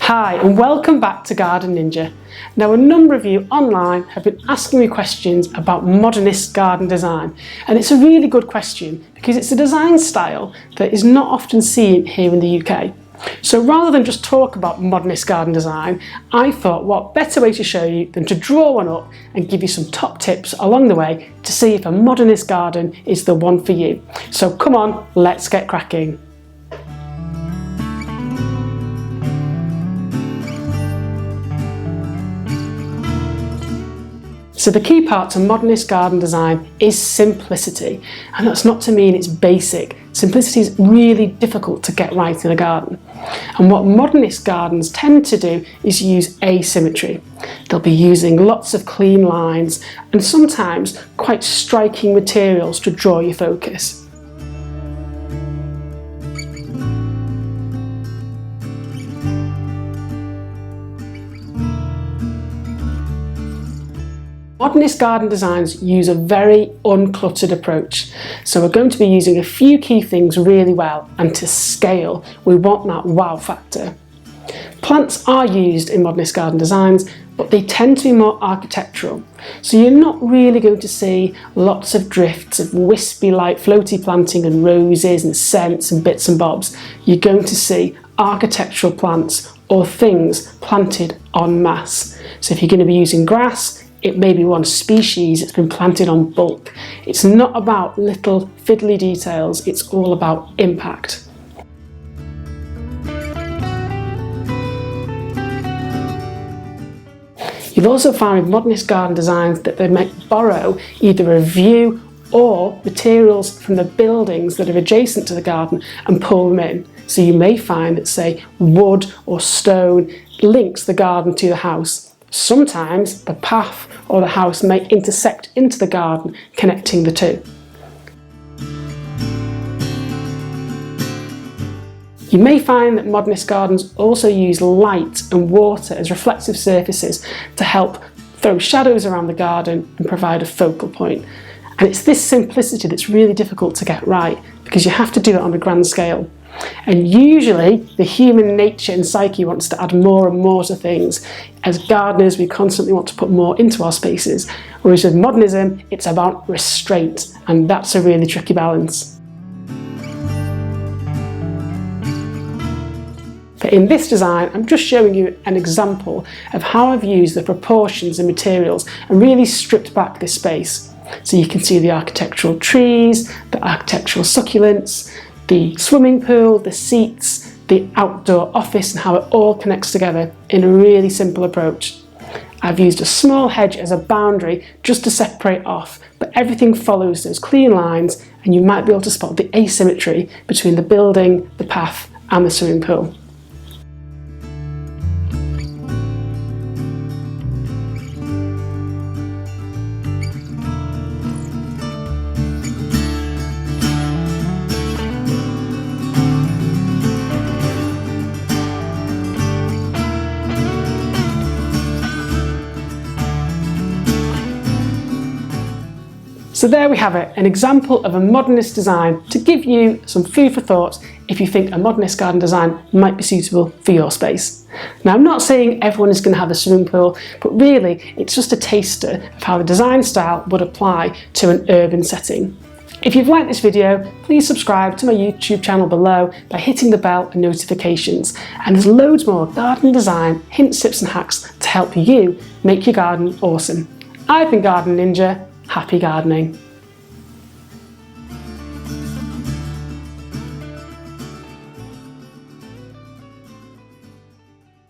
Hi and welcome back to Garden Ninja. Now, a number of you online have been asking me questions about modernist garden design, and it's a really good question because it's a design style that is not often seen here in the UK. So rather than just talk about modernist garden design, I thought what better way to show you than to draw one up and give you some top tips along the way to see if a modernist garden is the one for you. So come on, let's get cracking. So the key part to modernist garden design is simplicity, and that's not to mean it's basic. Simplicity is really difficult to get right in a garden. And what modernist gardens tend to do is use asymmetry. They'll be using lots of clean lines and sometimes quite striking materials to draw your focus. Modernist garden designs use a very uncluttered approach, so we're going to be using a few key things really well, and to scale we want that wow factor. Plants are used in modernist garden designs, but they tend to be more architectural, so you're not really going to see lots of drifts of wispy light floaty planting and roses and scents and bits and bobs. You're going to see architectural plants or things planted en masse. So if you're going to be using grass, it may be one species that's been planted on bulk. It's not about little fiddly details, it's all about impact. You've also found with modernist garden designs that they might borrow either a view or materials from the buildings that are adjacent to the garden and pull them in. So you may find that, say, wood or stone links the garden to the house. Sometimes the path or the house may intersect into the garden, connecting the two. You may find that modernist gardens also use light and water as reflective surfaces to help throw shadows around the garden and provide a focal point. And it's this simplicity that's really difficult to get right because you have to do it on a grand scale. And usually the human nature and psyche wants to add more and more to things. As gardeners, we constantly want to put more into our spaces, whereas with modernism it's about restraint, and that's a really tricky balance. But in this design I'm just showing you an example of how I've used the proportions and materials and really stripped back this space. So you can see the architectural trees, the architectural succulents, the swimming pool, the seats, the outdoor office, and how it all connects together in a really simple approach. I've used a small hedge as a boundary just to separate off, but everything follows those clean lines, and you might be able to spot the asymmetry between the building, the path, and the swimming pool. So there we have it, an example of a modernist design to give you some food for thought if you think a modernist garden design might be suitable for your space. Now, I'm not saying everyone is going to have a swimming pool, but really it's just a taster of how the design style would apply to an urban setting. If you've liked this video, please subscribe to my YouTube channel below by hitting the bell and notifications. And there's loads more garden design hints, tips and hacks to help you make your garden awesome. I've been Garden Ninja. Happy gardening.